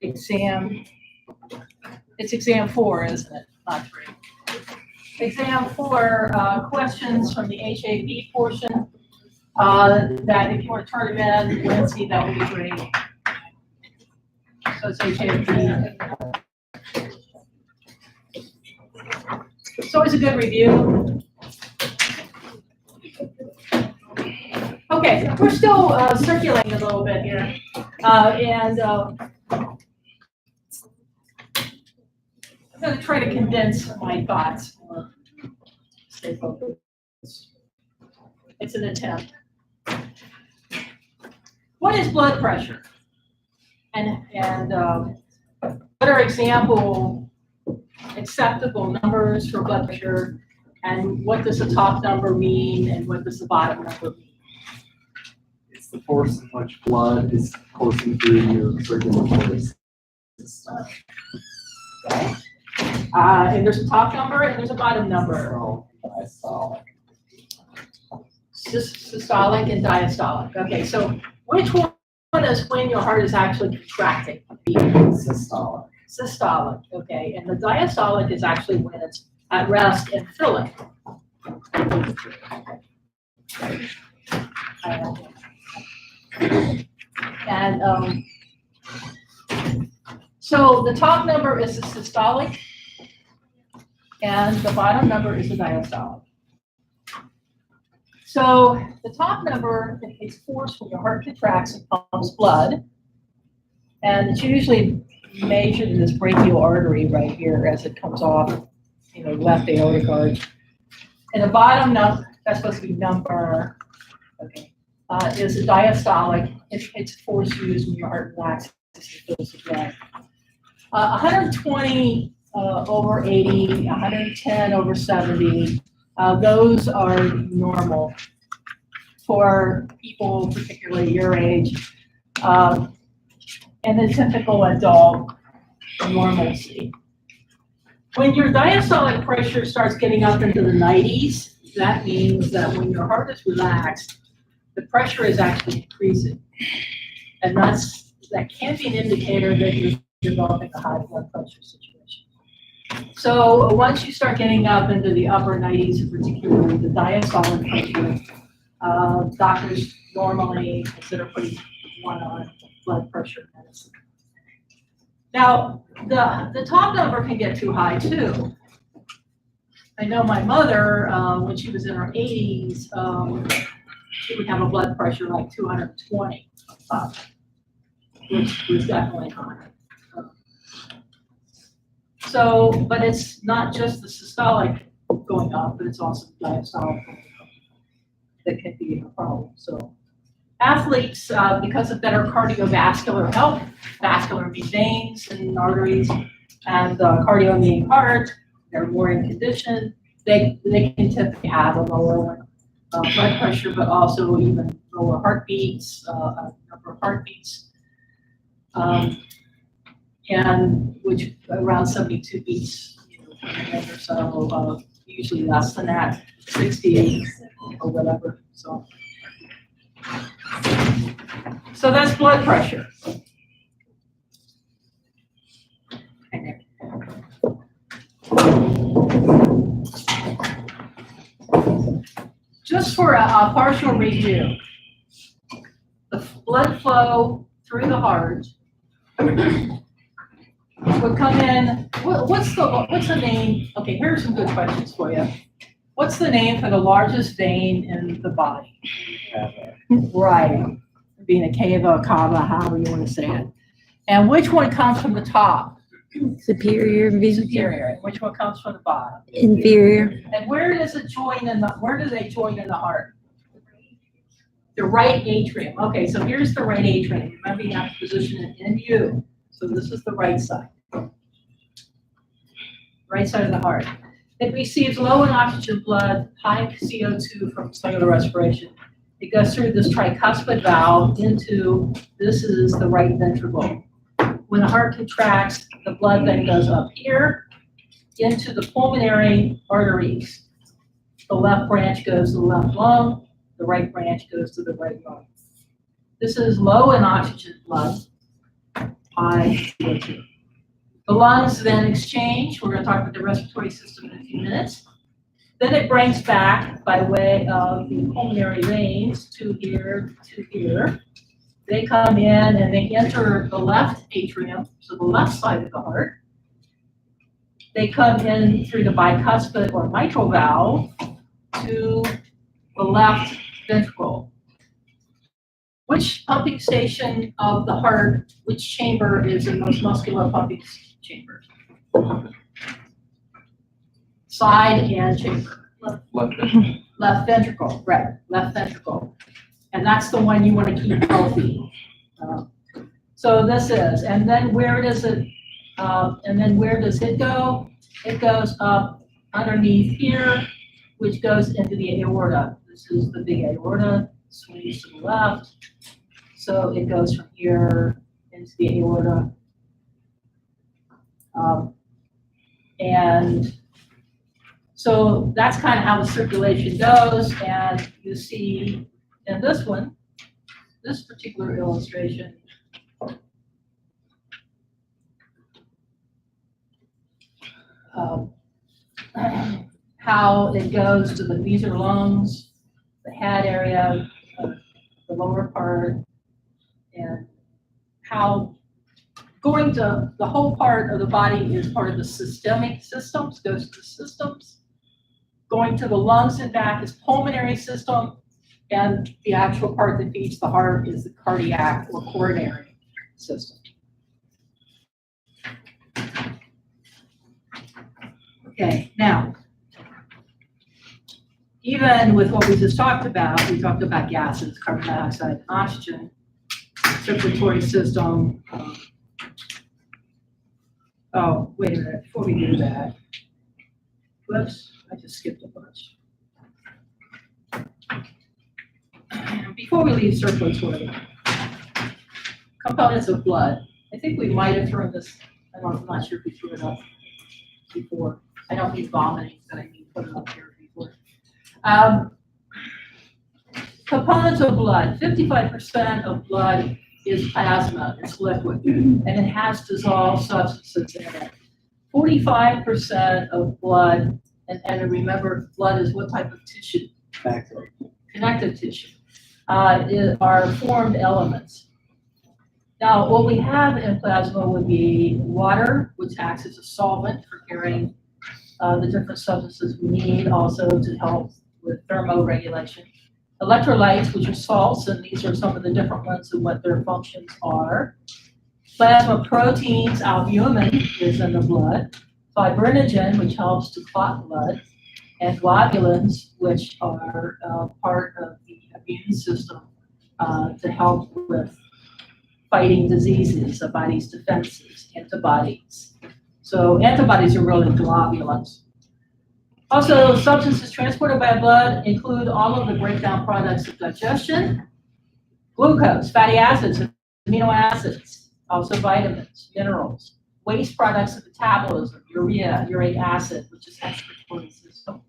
exam. It's exam 4, isn't it? Not 3. Exam 4, questions from the HAP portion. That if you want to turn them in, Lindsay, that would be great. So it's HAP. It's always a good review. Okay, we're still circulating a little bit here. I'm going to try to condense my thoughts. Stay focused. It's an attempt. What is blood pressure? And what are example acceptable numbers for blood pressure? And what does the top number mean? And what does the bottom number mean? It's the force in which blood is coursing through your circulatory system. Okay. And there's a top number and there's a bottom number. Diastolic. Systolic and diastolic. Okay, so which one is when your heart is actually contracting? Systolic. Systolic, okay. And the diastolic is actually when it's at rest and filling. And so the top number is the systolic, and the bottom number is the diastolic. So the top number indicates force when your heart contracts and pumps blood, and it's usually measured in this brachial artery right here as it comes off, left aortic arch. And the bottom number, that's supposed to be number, okay, is the diastolic. It's force used when your heart relaxes and fills the blood. 120 over 80, 110 over 70, those are normal for people, particularly your age, and the typical adult normalcy. When your diastolic pressure starts getting up into the 90s, that means that when your heart is relaxed, the pressure is actually increasing. And that can be an indicator that you're developing a high blood pressure situation. So once you start getting up into the upper 90s, particularly the diastolic pressure, doctors normally consider putting one on blood pressure medicine. Now, the top number can get too high too. I know my mother, when she was in her 80s, she would have a blood pressure like 220, which was definitely high. So, but it's not just the systolic going up, but it's also the diastolic going up that can be a problem. So, athletes, because of better cardiovascular health, vascular means veins and arteries, and cardio meaning heart, they're more in condition. They can typically have a lower blood pressure, but also even lower heartbeats, number of heartbeats. And which around 72 beats per minute or so, usually less than that, 68 or whatever. So that's blood pressure. Just for a partial review, the blood flow through the heart would come in. What's the name? Okay, here are some good questions for you. What's the name for the largest vein in the body? Right, vena cava, cava, however you want to say it. And which one comes from the top? Superior, Superior. And which one comes from the bottom? inferior. And where does it join in where do they join in the heart? The right atrium. Okay, so here's the right atrium. Remember, you have to position it in you. So this is the right side. Right side of the heart. It receives low in oxygen blood, high CO2 from cellular respiration. It goes through this tricuspid valve into, this is the right ventricle. When the heart contracts, the blood then goes up here into the pulmonary arteries. The left branch goes to the left lung, the right branch goes to the right lung. This is low in oxygen blood. high CO2. The lungs then exchange. We're going to talk about the respiratory system in a few minutes. Then it brings back by way of the pulmonary veins to here, to here. They come in and they enter the left atrium, so the left side of the heart. They come in through the bicuspid or mitral valve to the left ventricle. Which pumping station of the heart, which chamber is the most muscular pumping chamber? Side and chamber. Left ventricle, right, left ventricle. And that's the one you want to keep healthy. So this is, and then where does it go? It goes up underneath here, which goes into the aorta. This is the big aorta, swings to the left. So it goes from here into the aorta. And so that's kind of how the circulation goes. And you see in this one, this particular illustration, how it goes to these are lungs, the head area, the lower part, and how going to the whole part of the body is part of the systemic systems, goes to the systems. Going to the lungs and back is pulmonary system, and the actual part that feeds the heart is the cardiac or coronary system. Okay, now, even with what we just talked about, we talked about gases, carbon dioxide, and oxygen, circulatory system. Oh, wait a minute, before we do that, whoops, I just skipped a bunch. Before we leave circulatory, components of blood. I think we might have thrown this, I'm not sure if we threw it up before. I don't mean vomiting, but I mean put it up here before. Components of blood, 55% of blood is plasma, it's liquid, and it has dissolved substances in it. 45% of blood, and remember, blood is what type of tissue? Connective tissue, are formed elements. Now, what we have in plasma would be water, which acts as a solvent for carrying the different substances we need, also to help with thermoregulation. Electrolytes, which are salts, and these are some of the different ones and what their functions are. Plasma proteins, albumin is in the blood. Fibrinogen, which helps to clot blood. And globulins, which are part of the immune system to help with fighting diseases, the body's defenses, antibodies. So antibodies are really globulins. Also, substances transported by blood include all of the breakdown products of digestion, glucose, fatty acids, amino acids, also vitamins, minerals, waste products of metabolism, urea, uric acid, which is excretory system,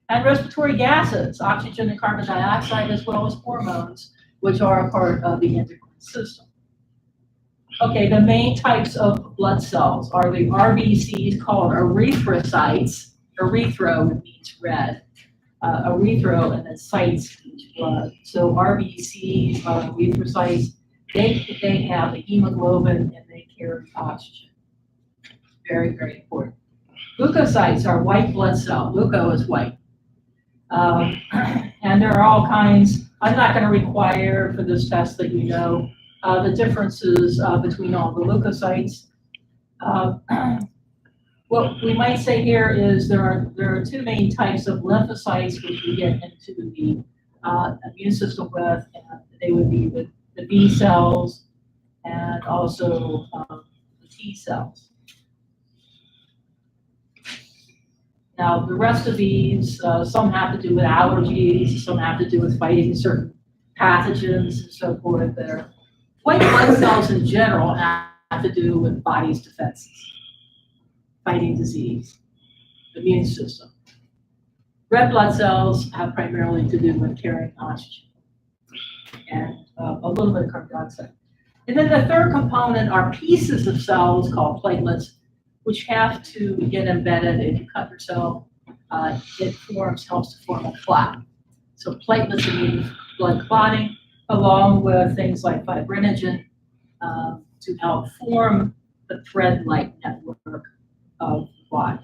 and respiratory gases, oxygen and carbon dioxide, as well as hormones, which are a part of the endocrine system. Okay, the main types of blood cells are the RBCs called erythrocytes. Erythro means red. Erythro and then cytes means blood. So RBCs are erythrocytes. They have the hemoglobin and they carry oxygen. Very, very important. Leukocytes are white blood cell. Leuko is white. And there are all kinds. I'm not going to require for this test that you know the differences between all the leukocytes. What we might say here is there are two main types of lymphocytes which we get into the immune system with, and they would be the B cells and also the T cells. Now, the rest of these, some have to do with allergies, some have to do with fighting certain pathogens and so forth there. White blood cells in general have to do with body's defenses, fighting disease, immune system. Red blood cells have primarily to do with carrying oxygen and a little bit of carbon dioxide. And then the third component are pieces of cells called platelets, which have to get embedded. If you cut yourself, it helps to form a clot. So platelets are needed for blood clotting, along with things like fibrinogen to help form the thread-like network of blood.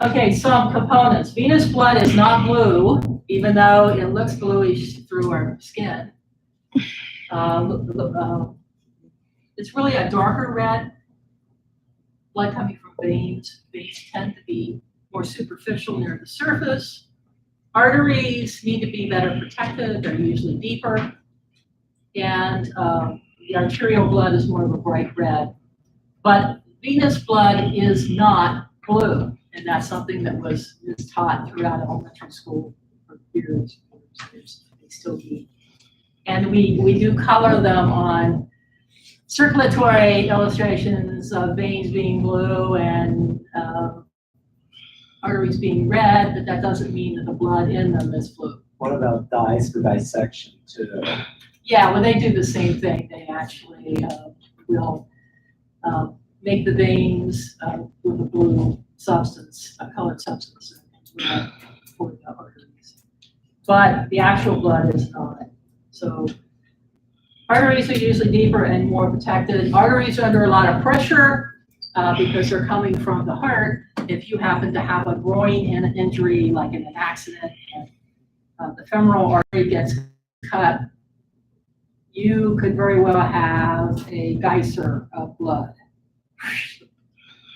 Okay, some components. Venous blood is not blue, even though it looks bluish through our skin. It's really a darker red. Blood coming from veins. Veins tend to be more superficial near the surface. Arteries need to be better protected. They're usually deeper. And the arterial blood is more of a bright red. But venous blood is not blue. And that's something that was taught throughout elementary school for years. They still do. And we do color them on circulatory illustrations of veins being blue and arteries being red, but that doesn't mean that the blood in them is blue. What about dyes for dissection too? Yeah, well, they do the same thing. They actually will make the veins with a blue substance, a colored substance, and red for the arteries. But the actual blood is not. So arteries are usually deeper and more protected. Arteries are under a lot of pressure because they're coming from the heart. If you happen to have a groin injury, like in an accident, and the femoral artery gets cut, you could very well have a geyser of blood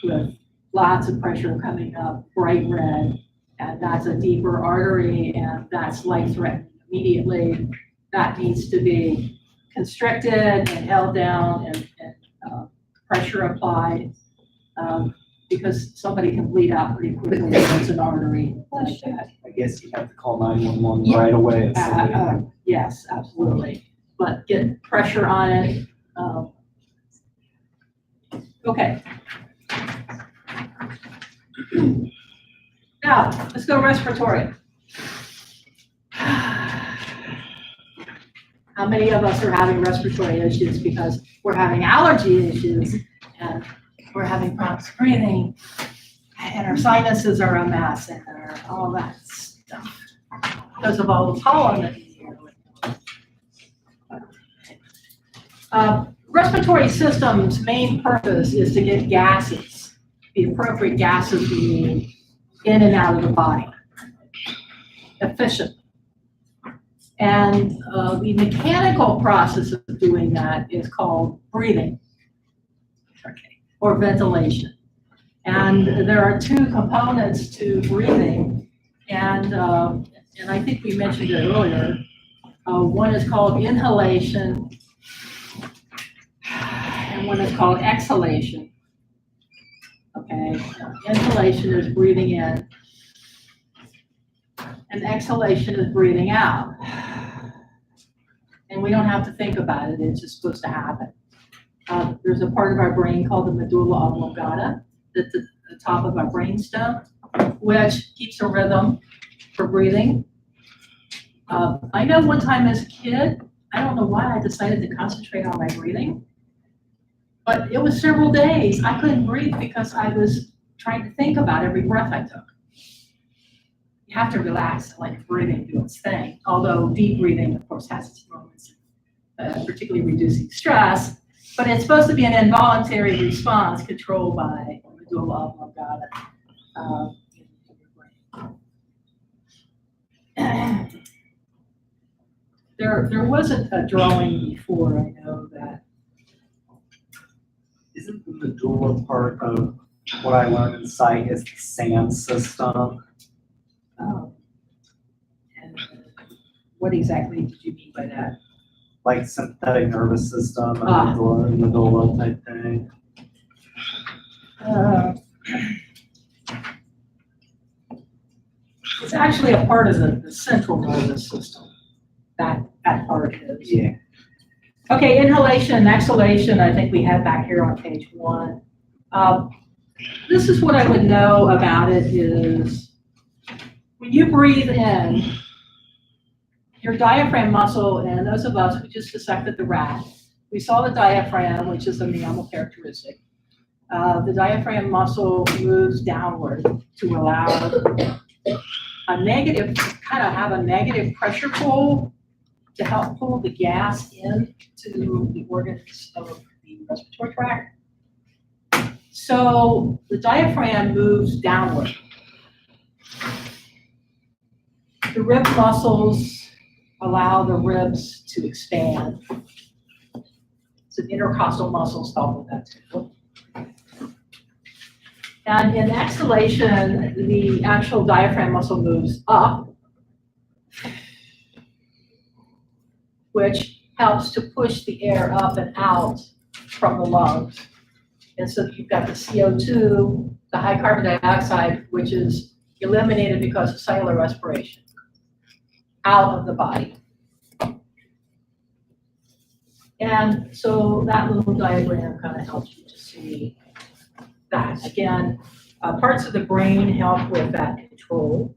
with lots of pressure coming up, bright red, and that's a deeper artery, and that's life-threatening immediately. That needs to be constricted and held down and pressure applied because somebody can bleed out pretty quickly if it's an artery like that. I guess you have to call 911 right away. If somebody- Yes, absolutely. But get pressure on it. Okay. Now, let's go respiratory. How many of us are having respiratory issues because we're having allergy issues and we're having problems breathing and our sinuses are a mess and all that stuff because of all the pollen that you hear. Respiratory system's main purpose is to get gases, the appropriate gases we need in and out of the body efficiently. And the mechanical process of doing that is called breathing, or ventilation. And there are two components to breathing, and I think we mentioned it earlier. One is called inhalation, and one is called exhalation. Okay, inhalation is breathing in, and exhalation is breathing out. And we don't have to think about it, it's just supposed to happen. There's a part of our brain called the medulla oblongata that's at the top of our brainstem, which keeps a rhythm for breathing. I know one time as a kid, I don't know why I decided to concentrate on my breathing, but it was several days. I couldn't breathe because I was trying to think about every breath I took. You have to relax and let your breathing do its thing. Although deep breathing, of course, has its moments, particularly reducing stress. But it's supposed to be an involuntary response controlled by medulla oblongata in your brain. There wasn't a drawing before, I know that. Isn't the medulla part of what I learned in psych is the SAM system? And what exactly did you mean by that? Like sympathetic nervous system, and medulla type thing. It's actually a part of the central nervous system. That part is. Yeah. Okay, inhalation and exhalation, I think we have back here on page 1. This is what I would know about it is when you breathe in, your diaphragm muscle, and those of us who just dissected the rat, we saw the diaphragm, which is a mammal characteristic. The diaphragm muscle moves downward to allow a negative, kind of have a negative pressure pull to help pull the gas into the organs of the respiratory tract. So the diaphragm moves downward. The rib muscles allow the ribs to expand. So intercostal muscles help with that too. And in exhalation, the actual diaphragm muscle moves up, which helps to push the air up and out from the lungs. And so you've got the CO2, the high carbon dioxide, which is eliminated because of cellular respiration, out of the body. And so that little diagram kind of helps you to see that. Again, parts of the brain help with that control.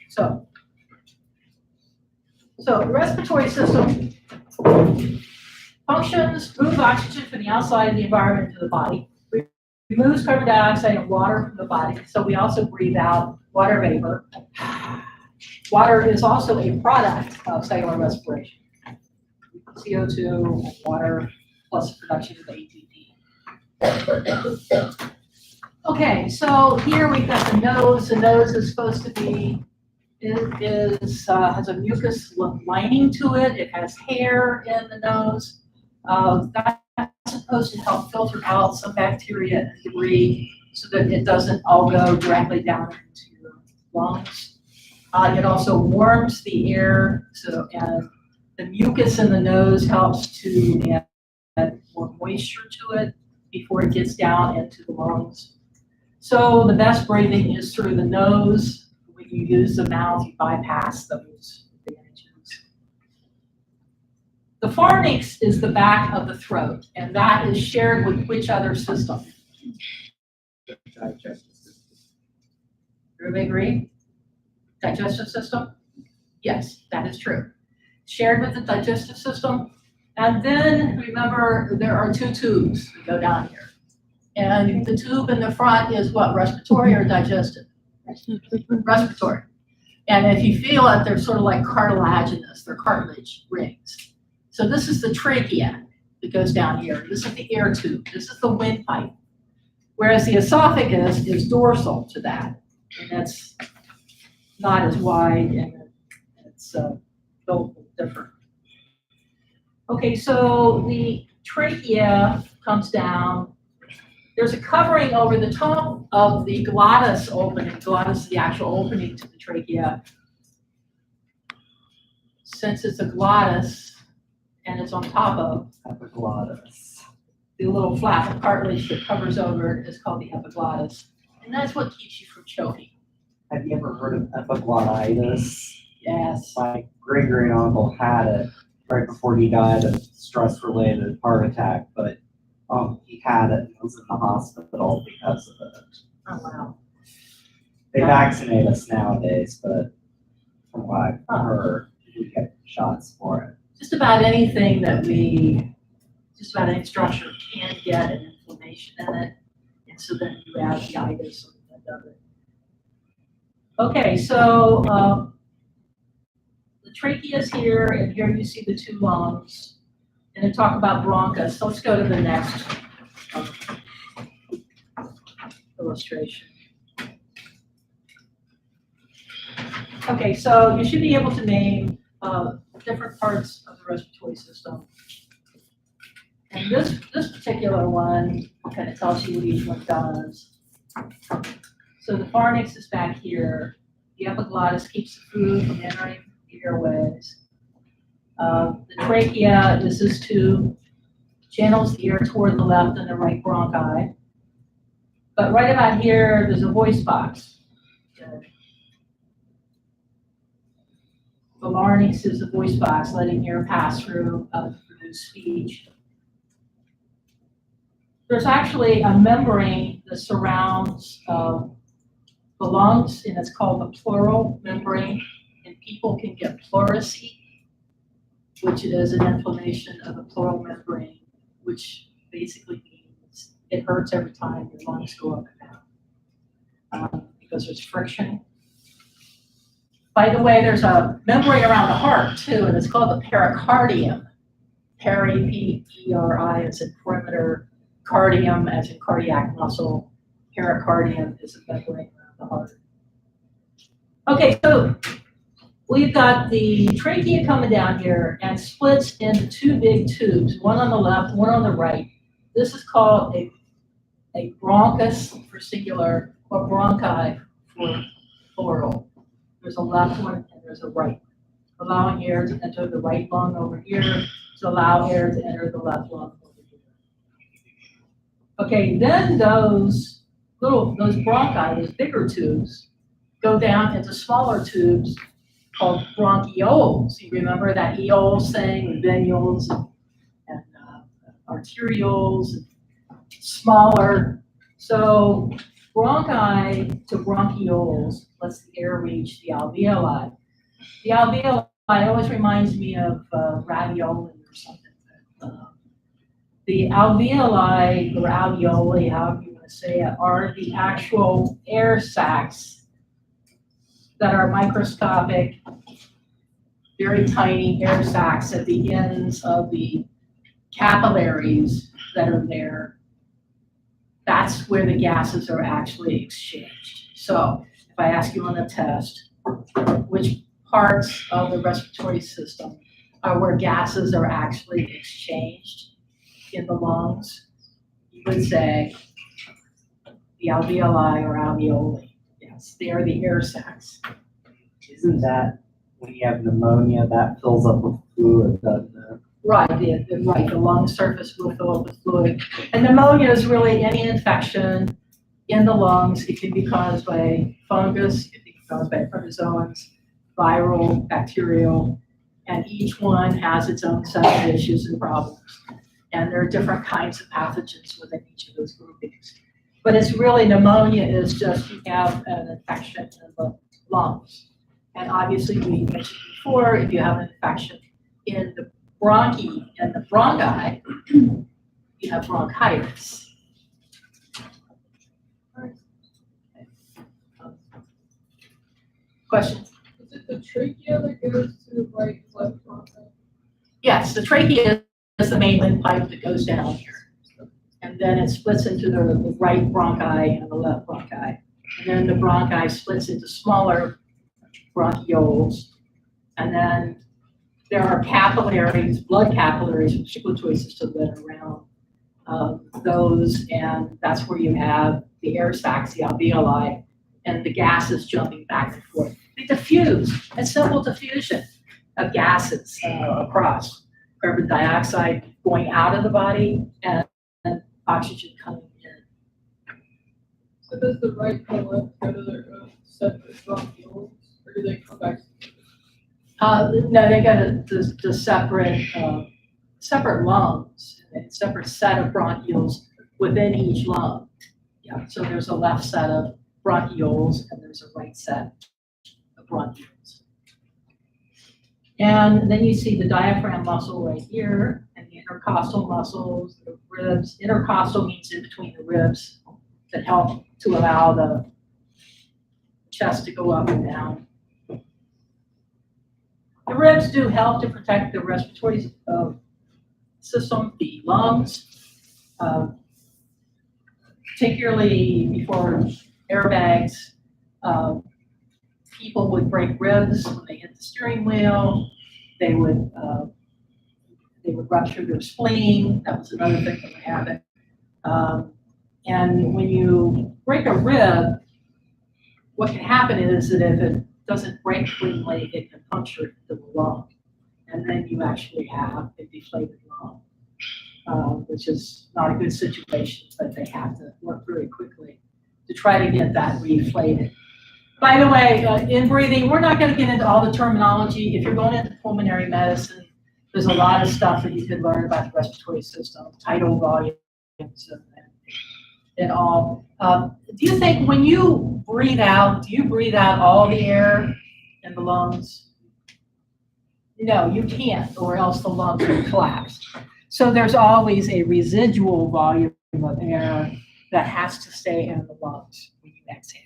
So the respiratory system functions, moves oxygen from the outside of the environment to the body, removes carbon dioxide and water from the body. So we also breathe out water vapor. Water is also a product of cellular respiration. CO2, water, plus the production of ATP. Okay, so here we've got the nose. The nose is supposed to be, has a mucus lining to it. It has hair in the nose. That's supposed to help filter out some bacteria and debris so that it doesn't all go directly down into your lungs. It also warms the air, and the mucus in the nose helps to add more moisture to it before it gets down into the lungs. So the best breathing is through the nose. When you use the mouth, you bypass those advantages. The pharynx is the back of the throat, and that is shared with which other system? Digestive system. Everybody agree? Digestive system? Yes, that is true. Shared with the digestive system. And then remember, there are two tubes that go down here. And the tube in the front is what, respiratory or digestive? Respiratory. And if you feel it, they're sort of like cartilaginous, they're cartilage rings. So this is the trachea that goes down here. This is the air tube. This is the windpipe. Whereas the esophagus is dorsal to that. And that's not as wide, and it's built different. Okay, so the trachea comes down. There's a covering over the top of the glottis opening. Glottis is the actual opening to the trachea. Since it's a glottis and it's on top of Epiglottis. the little flap of cartilage that covers over it is called the epiglottis. And that's what keeps you from choking. Have you ever heard of epiglottitis? Yes. My great uncle had it right before he died of stress-related heart attack, but he had it and was in the hospital because of it. Oh, wow. They vaccinate us nowadays, but from what I've heard, we get shots for it. Just about anything that just about any structure can get an inflammation in it. And so then you add the itis on the end of it. Okay, so the trachea is here, and here you see the two lungs. And then talk about bronchus. So let's go to the next illustration. Okay, so you should be able to name different parts of the respiratory system. And this particular one kind of tells you what each one does. So the pharynx is back here. The epiglottis keeps the food from entering the airways. The trachea is this tube, channels the air toward the left and the right bronchi. But right about here, there's a voice box. The larynx is a voice box, letting air pass through to produce speech. There's actually a membrane that surrounds the lungs, and it's called the pleural membrane. And people can get pleurisy, which is an inflammation of the pleural membrane, which basically means it hurts every time your lungs go up and down because there's friction. By the way, there's a membrane around the heart too, and it's called the pericardium. P-E-R-I is in perimeter, cardium as in cardiac muscle. Pericardium is a membrane around the heart. Okay, so we've got the trachea coming down here and splits into two big tubes, one on the left, one on the right. This is called a bronchus for singular or bronchi for plural. There's a left one and there's a right one, allowing air to enter the right lung over here to allow air to enter the left lung over here. Okay, then those bronchi, those bigger tubes, go down into smaller tubes called bronchioles. You remember that eoles thing, and venules and arterioles, and smaller. So bronchi to bronchioles lets the air reach the alveoli. The alveoli always reminds me of ravioli or something. The alveoli or alveoli, however you want to say it, are the actual air sacs that are microscopic, very tiny air sacs at the ends of the capillaries that are there. That's where the gases are actually exchanged. So if I ask you on a test, which parts of the respiratory system are where gases are actually exchanged in the lungs, you would say the alveoli or alveoli. Yes, they are the air sacs. Isn't that when you have pneumonia, that fills up with fluid, doesn't it? Right, the lung surface will fill up with fluid. And pneumonia is really any infection in the lungs. It can be caused by fungus, it can be caused by protozoans, viral, bacterial, and each one has its own set of issues and problems. And there are different kinds of pathogens within each of those groupings. But it's really, pneumonia is just you have an infection in the lungs. And obviously we mentioned before, if you have an infection in the bronchi and the bronchi, you have bronchitis. Questions? Is it the trachea that goes to the right and left bronchi? Yes, the trachea is the main windpipe that goes down here. And then it splits into the right bronchi and the left bronchi. And then the bronchi splits into smaller bronchioles. And then there are capillaries, blood capillaries, with circulatory system that are around those, and that's where you have the air sacs, the alveoli, and the gases jumping back and forth. They diffuse. It's simple diffusion of gases across. Carbon dioxide going out of the body and oxygen coming in. So does the right and left go to their own separate bronchioles, or do they come back? No, they got the separate lungs, a separate set of bronchioles within each lung. Yeah, so there's a left set of bronchioles and there's a right set of bronchioles. And then you see the diaphragm muscle right here and the intercostal muscles, the ribs. Intercostal means in between the ribs that help to allow the chest to go up and down. The ribs do help to protect the respiratory system, the lungs, particularly before airbags. People would break ribs when they hit the steering wheel. They would rupture their spleen. That was another thing that would happen. And when you break a rib, what can happen is that if it doesn't break cleanly, it can puncture the lung. And then you actually have a deflated lung, which is not a good situation, but they have to work very quickly to try to get that reflated. By the way, in breathing, we're not going to get into all the terminology. If you're going into pulmonary medicine, there's a lot of stuff that you could learn about the respiratory system, tidal volumes, and at all. Do you think when you breathe out, do you breathe out all the air in the lungs? No, you can't, or else the lungs will collapse. So there's always a residual volume of air that has to stay in the lungs when you exhale.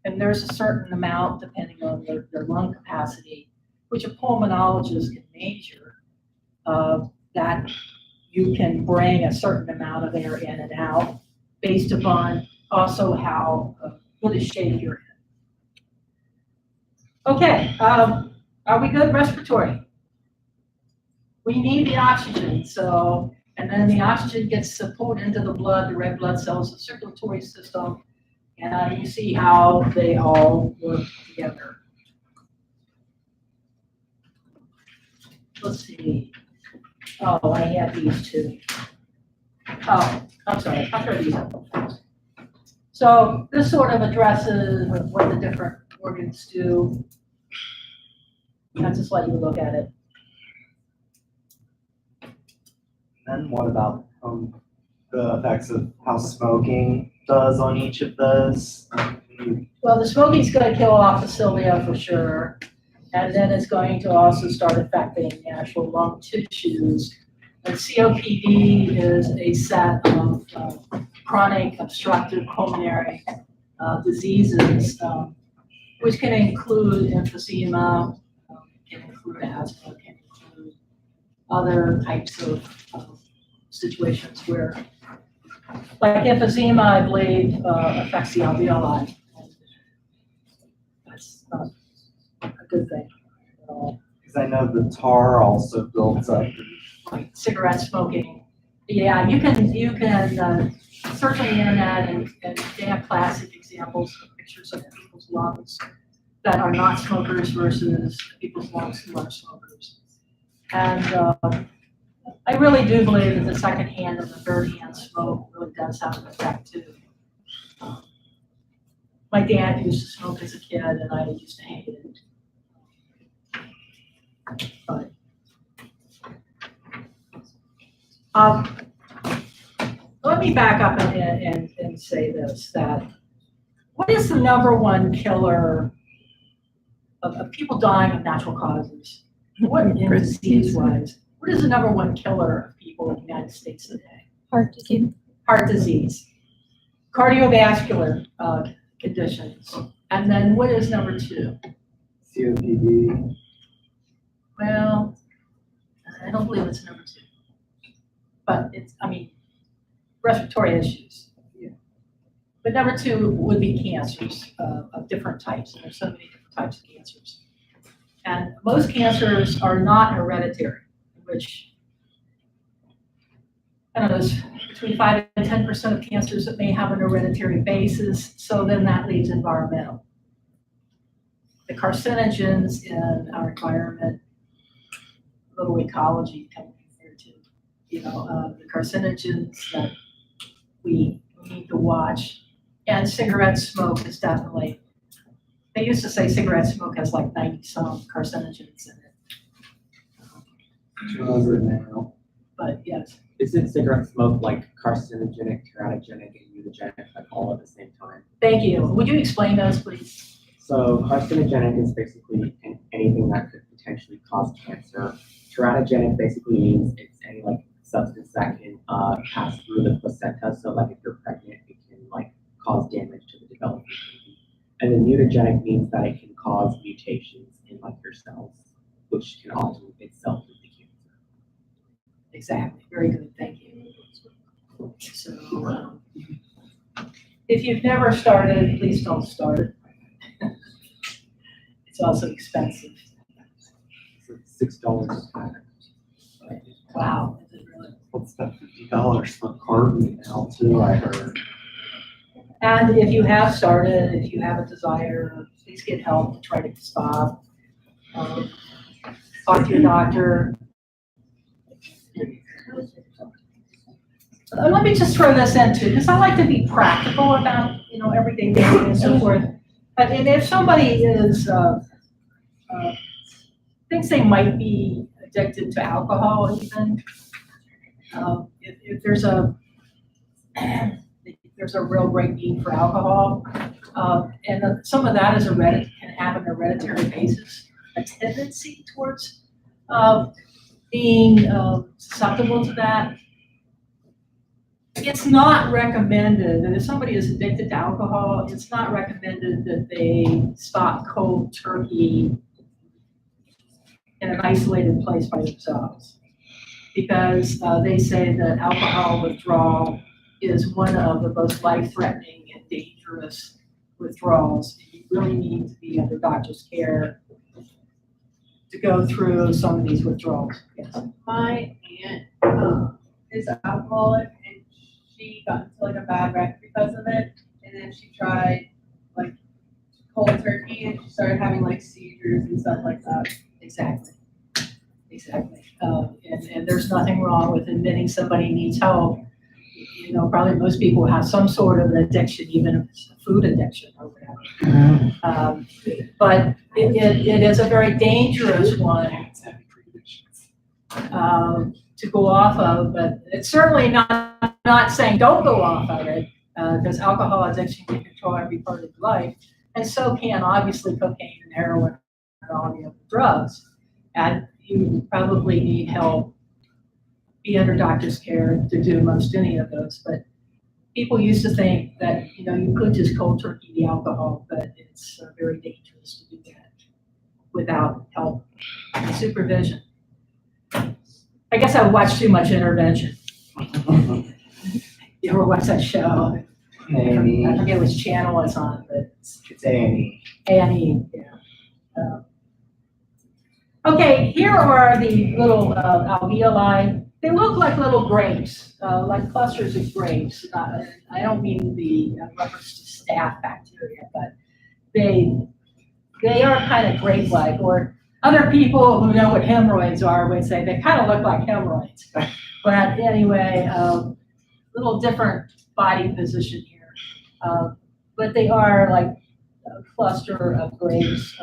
And there's a certain amount, depending on their lung capacity, which a pulmonologist can measure, that you can bring a certain amount of air in and out based upon also how good a shape you're in. Okay, are we good? Respiratory. We need the oxygen, so, and then the oxygen gets pulled into the blood, the red blood cells, the circulatory system, and you see how they all work together. Let's see. Oh, I have these two. Oh, I'm sorry, I'll throw these up first. So this sort of addresses what the different organs do. I'll just let you look at it. And what about the effects of how smoking does on each of those? Well, the smoking's going to kill off the cilia for sure, and then it's going to also start affecting the actual lung tissues. And COPD is a set of chronic obstructive pulmonary diseases, which can include emphysema, can include asthma, can include other types of situations where, like emphysema, I believe, affects the alveoli. That's not a good thing at all. Because I know the tar also builds up. Like cigarette smoking. Yeah, you can search on the internet and they have classic examples of pictures of people's lungs that are not smokers versus people's lungs who are smokers. And I really do believe that the secondhand and the third-hand smoke really does have an effect too. My dad used to smoke as a kid, and I used to hate it. But let me back up and say this: that what is the number one killer of people dying of natural causes? What in disease-wise? What is the number one killer of people in the United States today? Heart disease. Heart disease, cardiovascular conditions, and then what is number two? COPD. Well, I don't believe it's number two, but it's, I mean, respiratory issues. Yeah. But number two would be cancers of different types, and there's so many different types of cancers. And most cancers are not hereditary, which, I don't know, there's between 5 and 10% of cancers that may have an hereditary basis, so then that leaves environmental. The carcinogens in our environment, little ecology coming here too, the carcinogens that we need to watch. And cigarette smoke is definitely, they used to say cigarette smoke has like 90-some carcinogens in it. 200 now. But yes, Isn't cigarette smoke like carcinogenic, teratogenic, and mutagenic, like all at the same time? thank you. Would you explain those, please? So carcinogenic is basically anything that could potentially cause cancer. Teratogenic basically means it's any like substance that can pass through the placenta. So like if you're pregnant, it can like cause damage to the developing baby. And then mutagenic means that it can cause mutations in like your cells, which can alter itself with the cancer. Exactly. Very good. Thank you. So, if you've never started, please don't start. It's also expensive. It's $6 a pack. Wow. Is it really? What's that, $50 for a carton now too, I heard. And if you have started, if you have a desire, please get help to try to stop. Talk to your doctor. Let me just throw this in too, because I like to be practical about, everyday dating and so forth. And if somebody is, thinks they might be addicted to alcohol even, if there's there's a real great need for alcohol. Some of that is can have an hereditary basis, a tendency towards being susceptible to that. It's not recommended that if somebody is addicted to alcohol, it's not recommended that they stop cold turkey in an isolated place by themselves. Because they say that alcohol withdrawal is one of the most life-threatening and dangerous withdrawals. You really need to be under doctor's care to go through some of these withdrawals. Yes. My aunt is alcoholic and she got into like a bad wreck because of it. And then she tried like cold turkey and she started having like seizures and stuff like that. Exactly. And there's nothing wrong with admitting somebody needs help. You know, probably most people have some sort of an addiction, even if it's a food addiction or whatever. But it is a very dangerous one to go off of, but it's certainly not saying don't go off of it, because alcohol addiction can control every part of your life, and so can obviously cocaine and heroin and all the other drugs. And you probably need help, be under doctor's care to do most any of those. But people used to think that, you know, you could just cold turkey the alcohol, but it's very dangerous to do that without help and supervision. I guess I watched too much Intervention. You ever watch that show? Maybe. I forget which channel it's on, but It's A&E. A&E, yeah. Okay, here are the little alveoli. They look like little grapes, like clusters of grapes. I don't mean the reference to staph bacteria, but they are kind of grape-like, or other people who know what hemorrhoids are would say they kind of look like hemorrhoids. But anyway, little different body position here. But they are like a cluster of grapes,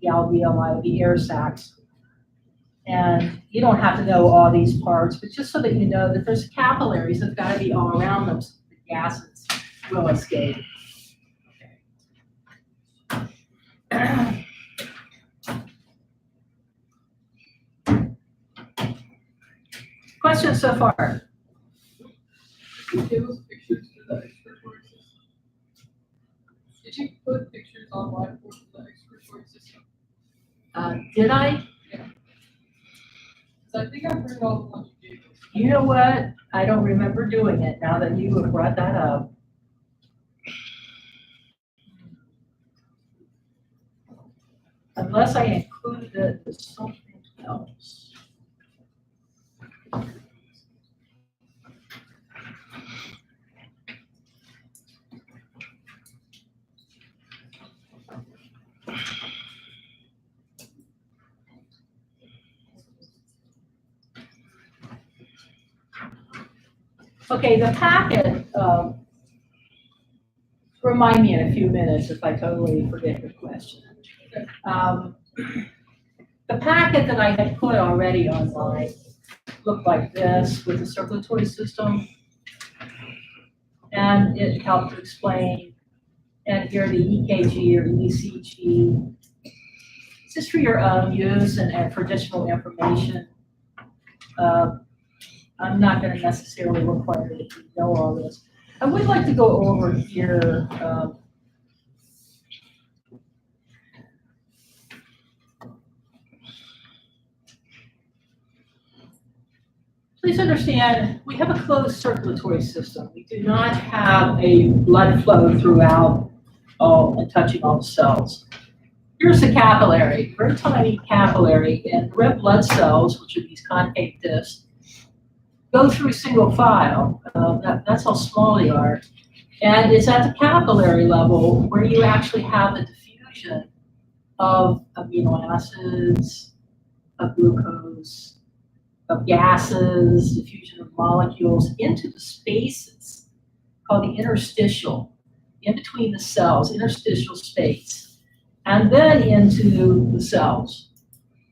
the alveoli, the air sacs. And you don't have to know all these parts, but just so that you know that there's capillaries that have got to be all around them so the gases will escape. Okay. Questions so far? Did you give us pictures for the expiratory system? Did you put pictures online for the expiratory system? Did I? Because I think I've heard all the ones you gave us. You know what? I don't remember doing it now that you have brought that up. Unless I included it with something else. Okay, the packet, remind me in a few minutes if I totally forget your question. The packet that I had put already online looked like this with the circulatory system. And it helped to explain, and here the EKG or ECG. It's just for your own use and for additional information. I'm not going to necessarily require that you know all this. I would like to go over here. Please understand, we have a closed circulatory system. We do not have a blood flow throughout and touching all the cells. Here's the capillary, very tiny capillary, and red blood cells, which are these concave discs, go through a single file. That's how small they are. And it's at the capillary level where you actually have the diffusion of amino acids, of glucose, of gases, diffusion of molecules into the spaces called the interstitial, in between the cells, interstitial space, and then into the cells,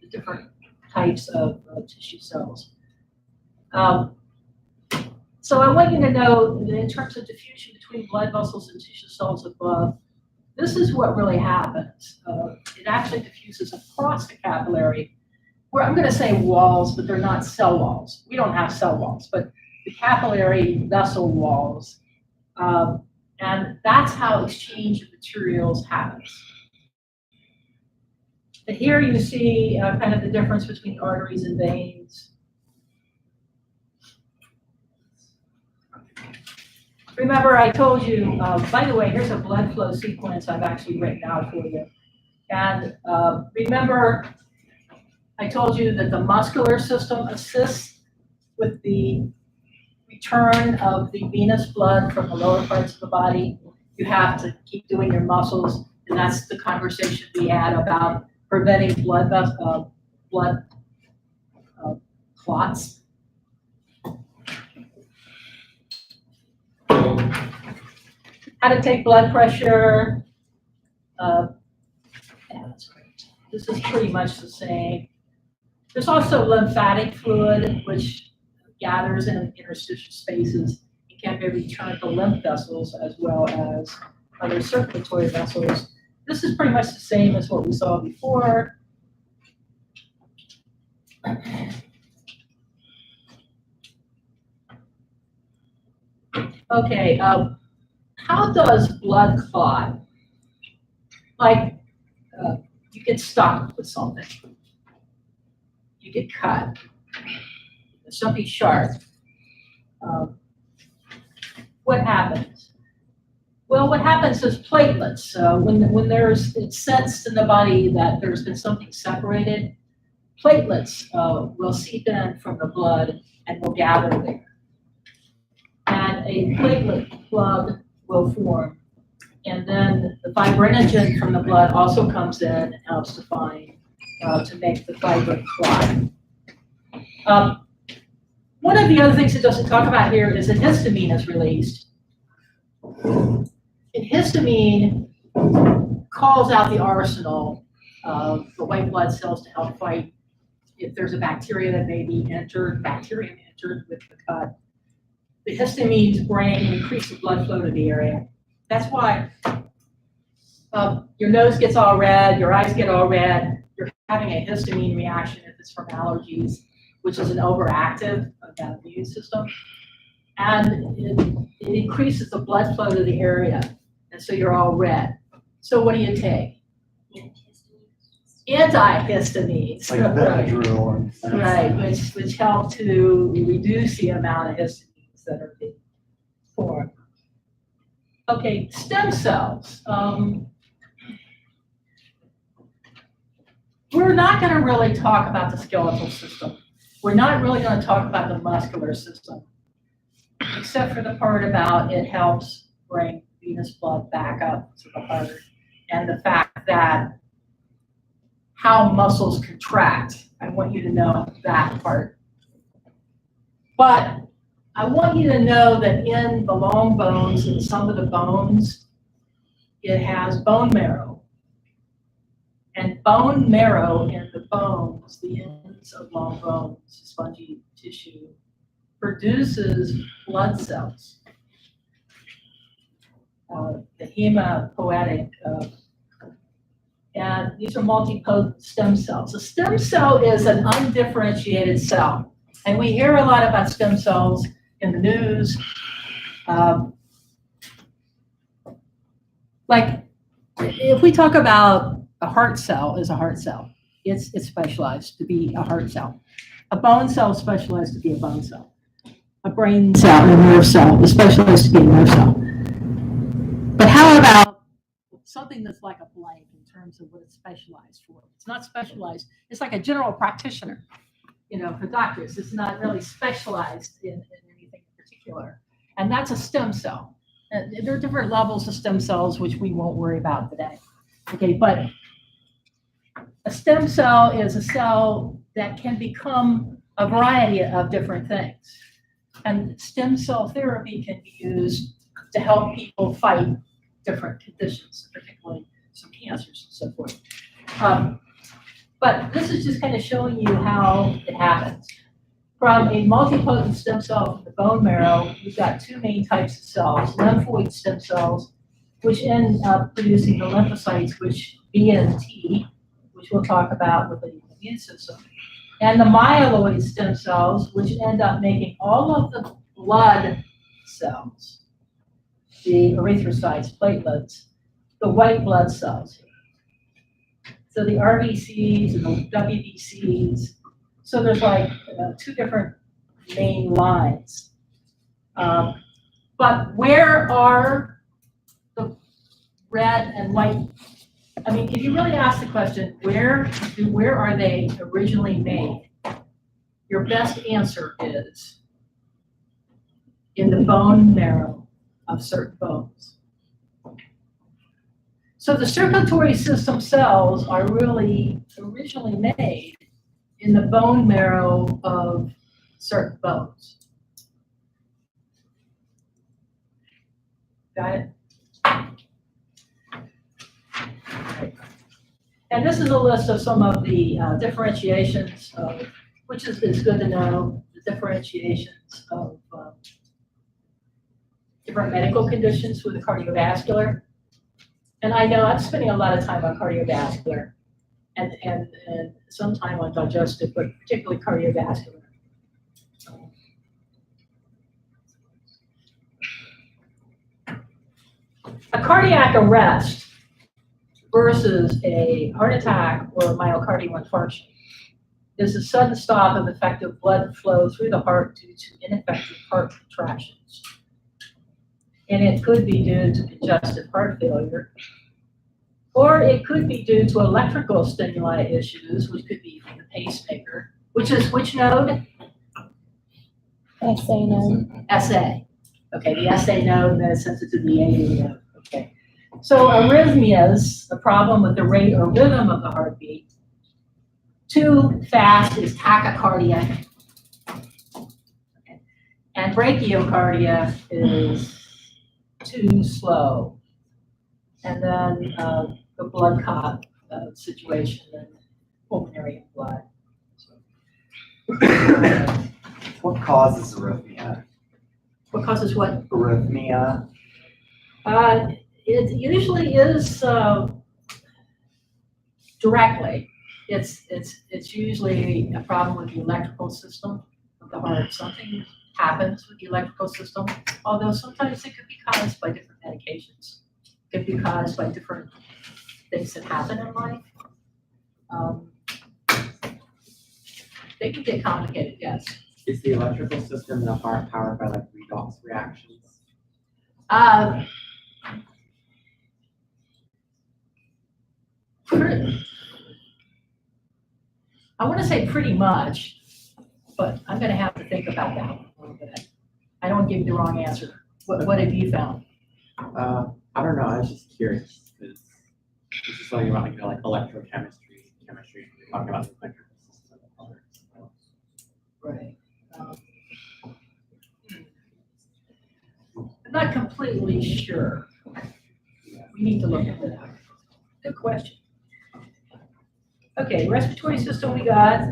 the different types of tissue cells. So I want you to know that in terms of diffusion between blood vessels and tissue cells above, this is what really happens. It actually diffuses across the capillary, where I'm going to say walls, but they're not cell walls. We don't have cell walls, but the capillary vessel walls. And that's how exchange of materials happens. And here you see kind of the difference between arteries and veins. Remember, I told you, by the way, here's a blood flow sequence I've actually written out for you. And remember, I told you that the muscular system assists with the return of the venous blood from the lower parts of the body. You have to keep doing your muscles, and that's the conversation we had about preventing blood clots. How to take blood pressure. Yeah, that's great. This is pretty much the same. There's also lymphatic fluid, which gathers in interstitial spaces and can be returned to lymph vessels as well as other circulatory vessels. This is pretty much the same as what we saw before. Okay, how does blood clot? Like, you get stuck with something. You get cut. Something sharp. What happens? Well, what happens is platelets. When it's sensed in the body that there's been something separated, platelets will seep in from the blood and will gather there. And a platelet plug will form. And then the fibrinogen from the blood also comes in and helps to find, to make the fibrin clot. One of the other things it doesn't talk about here is that histamine is released. And histamine calls out the arsenal of the white blood cells to help fight if there's a bacteria that may be entered with the cut. The histamine's brain increases blood flow to the area. That's why your nose gets all red, your eyes get all red, you're having a histamine reaction if it's from allergies, which is an overactive of that immune system. And it increases the blood flow to the area, and so you're all red. So what do you take? Antihistamines. Like Benadryl. Right, which help to reduce the amount of histamines that are being formed. Okay, stem cells. We're not going to really talk about the skeletal system. We're not really going to talk about the muscular system, except for the part about it helps bring venous blood back up to the heart, and the fact that how muscles contract. I want you to know that part. But I want you to know that in the long bones and some of the bones, it has bone marrow. And bone marrow in the bones, the ends of long bones, spongy tissue, produces blood cells. The hematopoietic, and these are multipotent stem cells. A stem cell is an undifferentiated cell. And we hear a lot about stem cells in the news. Like, if we talk about a heart cell is a heart cell, it's specialized to be a heart cell. A bone cell is specialized to be a bone cell. A brain cell, a nerve cell, is specialized to be a nerve cell. But how about something that's like a blank in terms of what it's specialized for? It's not specialized. It's like a general practitioner, for doctors. It's not really specialized in anything in particular. And that's a stem cell. And there are different levels of stem cells, which we won't worry about today. Okay, but a stem cell is a cell that can become a variety of different things. And stem cell therapy can be used to help people fight different conditions, particularly some cancers and so forth. But this is just kind of showing you how it happens. From a multipotent stem cell from the bone marrow, you've got two main types of cells, lymphoid stem cells, which end up producing the lymphocytes, which B and T, which we'll talk about with the immune system, and the myeloid stem cells, which end up making all of the blood cells, the erythrocytes, platelets, the white blood cells. So the RBCs and the WBCs. So there's like two different main lines. But where are the red and white? I mean, if you really ask the question, where are they originally made? Your best answer is in the bone marrow of certain bones. So the circulatory system cells are really originally made in the bone marrow of certain bones. Got it? And this is a list of some of the differentiations of, which is good to know, the differentiations of different medical conditions with the cardiovascular. And I know I'm spending a lot of time on cardiovascular and some time on digestive, but particularly cardiovascular. A cardiac arrest versus a heart attack or a myocardial infarction is a sudden stop of effective blood flow through the heart due to ineffective heart contractions. And it could be due to congestive heart failure, or it could be due to electrical stimuli issues, which could be from the pacemaker, which is which node? SA node. SA. Okay, the SA node, and then it sends it to the AA node. Okay. So arrhythmias, the problem with the rate or rhythm of the heartbeat. Too fast is tachycardia. Okay. And bradycardia is too slow. And then the blood clot situation and pulmonary blood. What causes arrhythmia? What causes what? Arrhythmia. It usually is directly. It's usually a problem with the electrical system of the heart. Something happens with the electrical system, although sometimes it could be caused by different medications. It could be caused by different things that happen in life. They can get complicated, yes. Is the electrical system in the heart powered by like redox reactions? I want to say pretty much, but I'm going to have to think about that one a little bit. I don't give you the wrong answer. What have you found? I don't know. I was just curious because this is something about like electrochemistry, chemistry. We're talking about the electrical system of the heart. Right. I'm not completely sure. We need to look into that. Good question. Okay, respiratory system we got.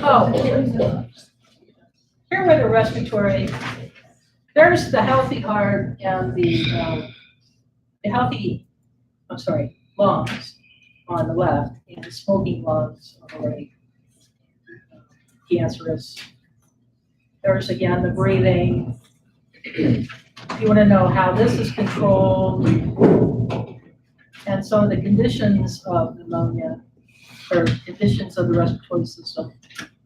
Oh, here are the respiratory. There's the healthy heart and the healthy, lungs on the left and the smoking lungs on the right. Cancerous. There's again the breathing. If you want to know how this is controlled and some of the conditions of pneumonia or conditions of the respiratory system,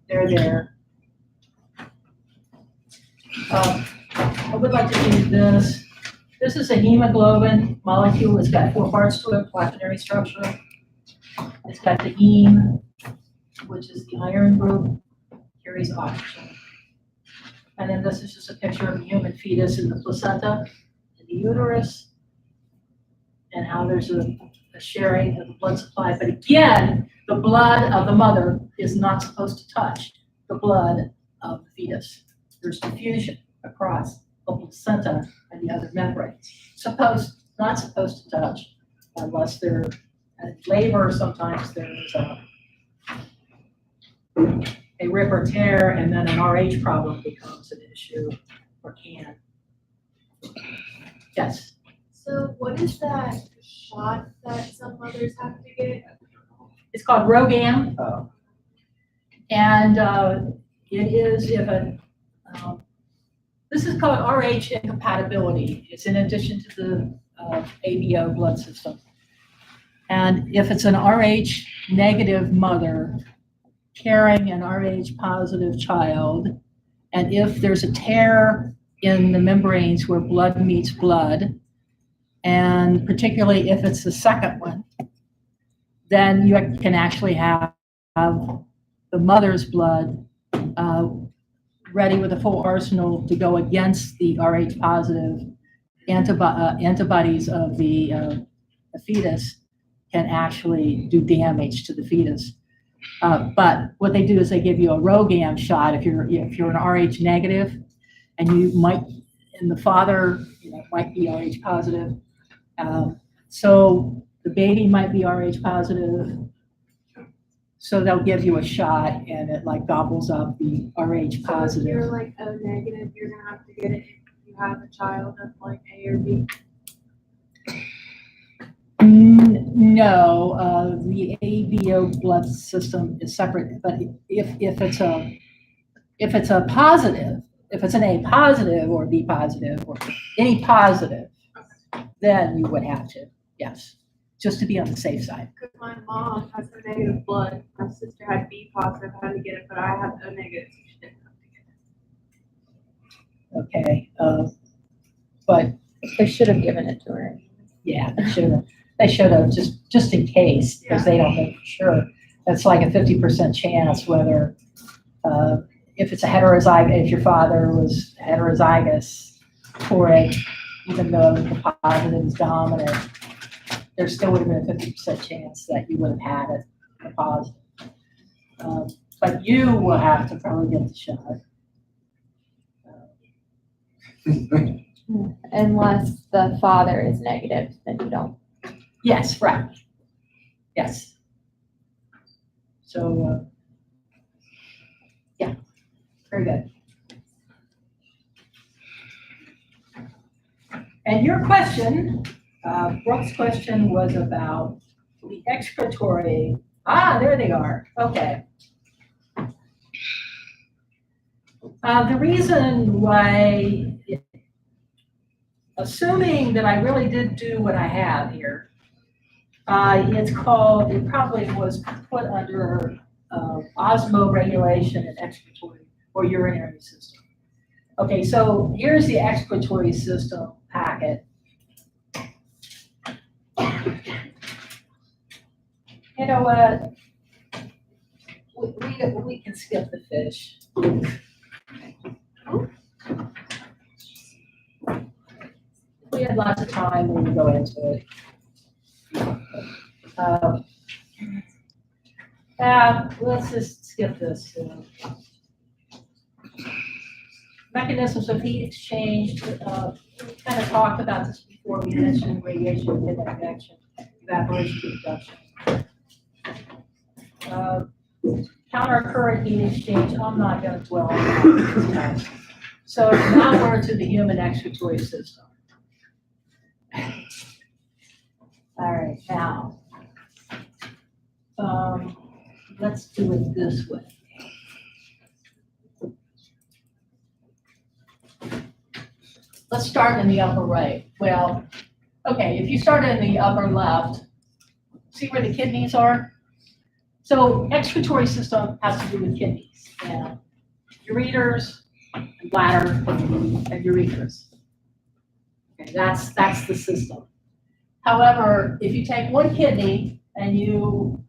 they're there. I would like to do this. This is a hemoglobin molecule. It's got 4 parts to it, quaternary structure. It's got the heme, which is the iron group, carries oxygen. And then this is just a picture of a human fetus in the placenta, in the uterus, and how there's a sharing of the blood supply. But again, the blood of the mother is not supposed to touch the blood of the fetus. There's diffusion across the placenta and the other membranes. Not supposed to touch unless they're in labor. Sometimes there's a rip or tear, and then an RH problem becomes an issue, or can. Yes. So what is that shot that some mothers have to get? It's called RhoGAM, Oh, and it is if this is called RH incompatibility. It's in addition to the ABO blood system. And if it's an RH negative mother carrying an RH positive child, and if there's a tear in the membranes where blood meets blood, and particularly if it's the second one, then you can actually have the mother's blood ready with a full arsenal to go against the RH positive antibodies of the fetus can actually do damage to the fetus. But what they do is they give you a RhoGAM shot if you're an RH negative, and and the father might be RH positive. So the baby might be RH positive. So they'll give you a shot, and it like gobbles up the RH So if positive. you're like O negative, you're gonna have to get it if you have a child of like A or B. No, the ABO blood system is separate, but if it's a positive, if it's an A positive or B positive or any positive, then you would have to, yes, just to be on the safe side. Because my mom has O negative blood. My sister had B positive, had to get it, but I have O negative, so she didn't have to get it. Okay, but They should have given it to her. yeah, they should have just in case, because they don't know for sure. That's like a 50% chance whether, if it's a heterozygous, if your father was heterozygous for it, even though the positive is dominant, there still would have been a 50% chance that you would have had it, a positive. But you will have to probably get the shot. Unless the father is negative, then you don't. Yes, right. Yes. So, yeah, very good. And your question, Brooke's question was about the excretory. Ah, there they are. Okay. The reason why, assuming that I really did do what I have here, it probably was put under osmoregulation and excretory or urinary system. Okay, so here's the excretory system packet. You know what? We can skip the fish. We had lots of time when we go into it. Let's just skip this. Mechanisms of heat exchange. We kind of talked about this before. We mentioned radiation and convection, evaporation, conduction. Counter-current heat exchange. I'm not going to dwell on that. So now we're into the human excretory system. All right, now, let's do it this way. Let's start in the upper right. Well, okay, if you start in the upper left, see where the kidneys are? So excretory system has to do with kidneys and ureters, and bladder, and urethras. Okay, that's the system. However, if you take one kidney and you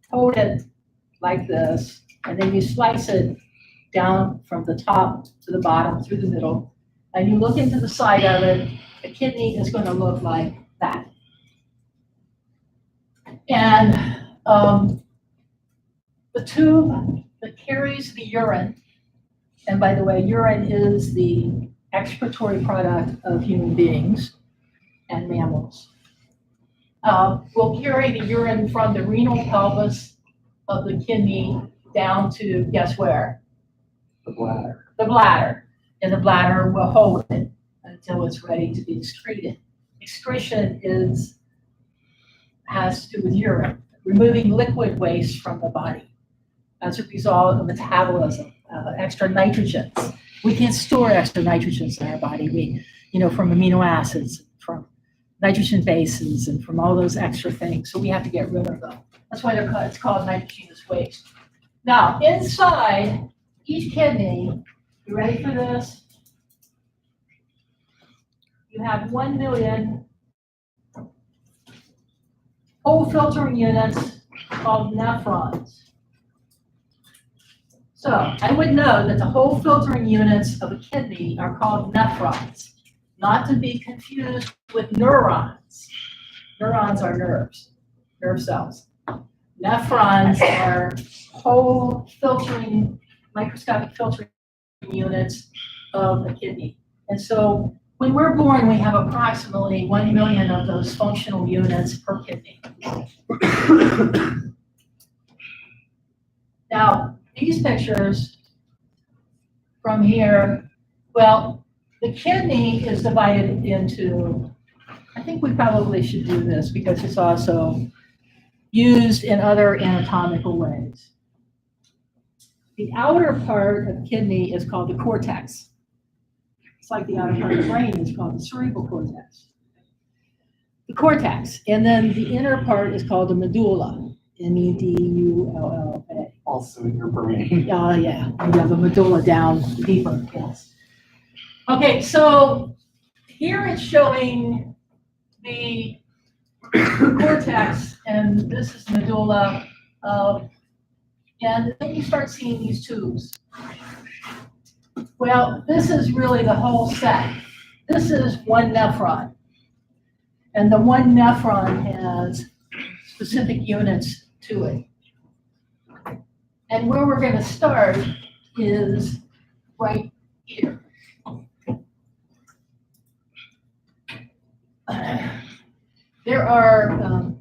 hold it like this, and then you slice it down from the top to the bottom through the middle, and you look into the side of it, the kidney is going to look like that. And the tube that carries the urine, and by the way, urine is the excretory product of human beings and mammals. will carry the urine from the renal pelvis of the kidney down to, guess where? The bladder. The bladder. And the bladder will hold it until it's ready to be excreted. Excretion has to do with urine, removing liquid waste from the body as a result of metabolism, extra nitrogens. We can't store extra nitrogens in our body. From amino acids, from nitrogen bases, and from all those extra things. So we have to get rid of them. That's why it's called nitrogenous waste. Now, inside each kidney, you ready for this? You have 1 million whole filtering units called nephrons. So I would know that the whole filtering units of a kidney are called nephrons, not to be confused with neurons. Neurons are nerves, nerve cells. Nephrons are whole filtering, microscopic filtering units of the kidney. And so when we're born, we have approximately 1 million of those functional units per kidney. Now, these pictures from here, well, the kidney is divided into, I think we probably should do this because it's also used in other anatomical ways. The outer part of kidney is called the cortex. It's like the outer part of the brain is called the cerebral cortex. The cortex, and then the inner part is called the medulla, M-E-D-U-L-L-A. Also in your brain. Yeah, you have the medulla down deeper, yes. Okay, so here it's showing the cortex, and this is medulla, and then you start seeing these tubes. Well, this is really the whole set. This is one nephron. And the one nephron has specific units to it. And where we're going to start is right here. There are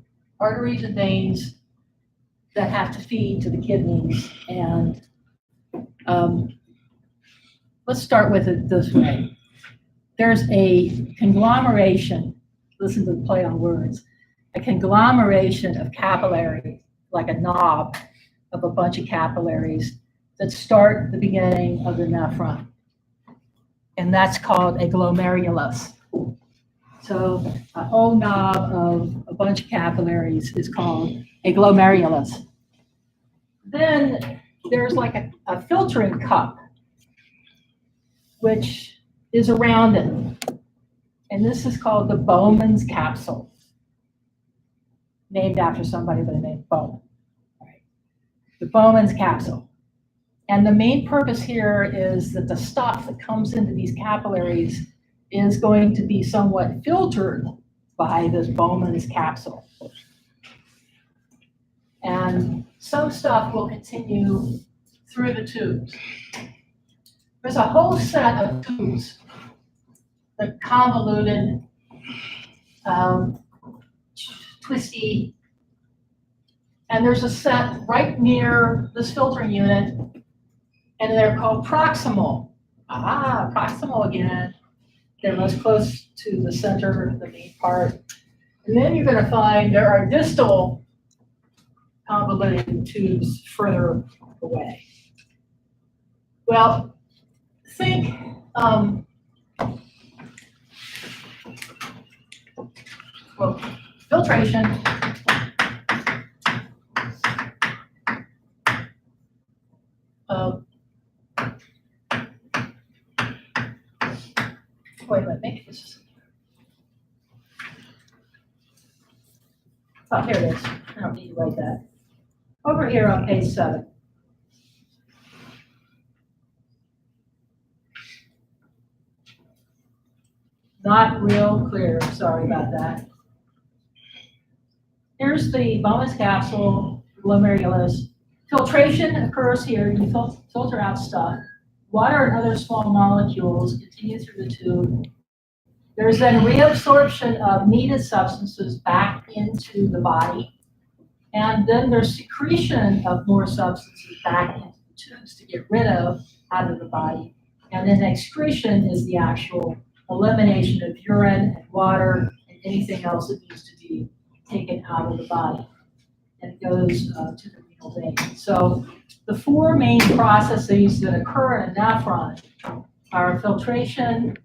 arteries and veins that have to feed to the kidneys, and let's start with it this way. There's a conglomeration, listen to the play on words, a conglomeration of capillaries, like a knob of a bunch of capillaries that start the beginning of the nephron. And that's called a glomerulus. So a whole knob of a bunch of capillaries is called a glomerulus. Then there's like a filtering cup, which is around it. And this is called the Bowman's capsule, named after somebody by the name of Bowman. Right. The Bowman's capsule. And the main purpose here is that the stuff that comes into these capillaries is going to be somewhat filtered by this Bowman's capsule. And some stuff will continue through the tubes. There's a whole set of tubes, the convoluted, twisty, and there's a set right near this filtering unit, and they're called proximal. Proximal again. They're most close to the center, the main part. And then you're going to find there are distal convoluted tubes further away. Well, think filtration wait a minute, maybe this is, oh, here it is. I don't need to write that. Over here on page 7. Not real clear, sorry about that. Here's the Bowman's capsule, glomerulus. Filtration occurs here, you filter out stuff. Water and other small molecules continue through the tube There's then reabsorption of needed substances back into the body. And then there's secretion of more substances back into the tubes to get rid of out of the body. And then excretion is the actual elimination of urine and water and anything else that needs to be taken out of the body. And it goes to the renal vein. So the four main processes that occur in a nephron are filtration,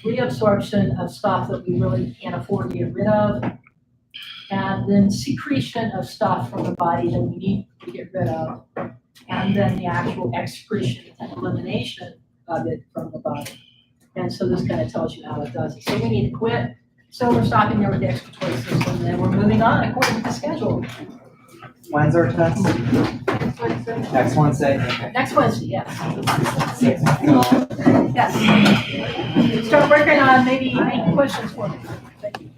reabsorption of stuff that we really can't afford to get rid of, and then secretion of stuff from the body that we need to get rid of, and then the actual excretion and elimination of it from the body. And so this kind of tells you how it does it. So we need to quit. So we're stopping there with the excretory system, and then we're moving on according to the schedule. When's our test? Next Wednesday? Okay. Next Wednesday, yes. Yes. Start working on maybe 8 questions for me. Thank you.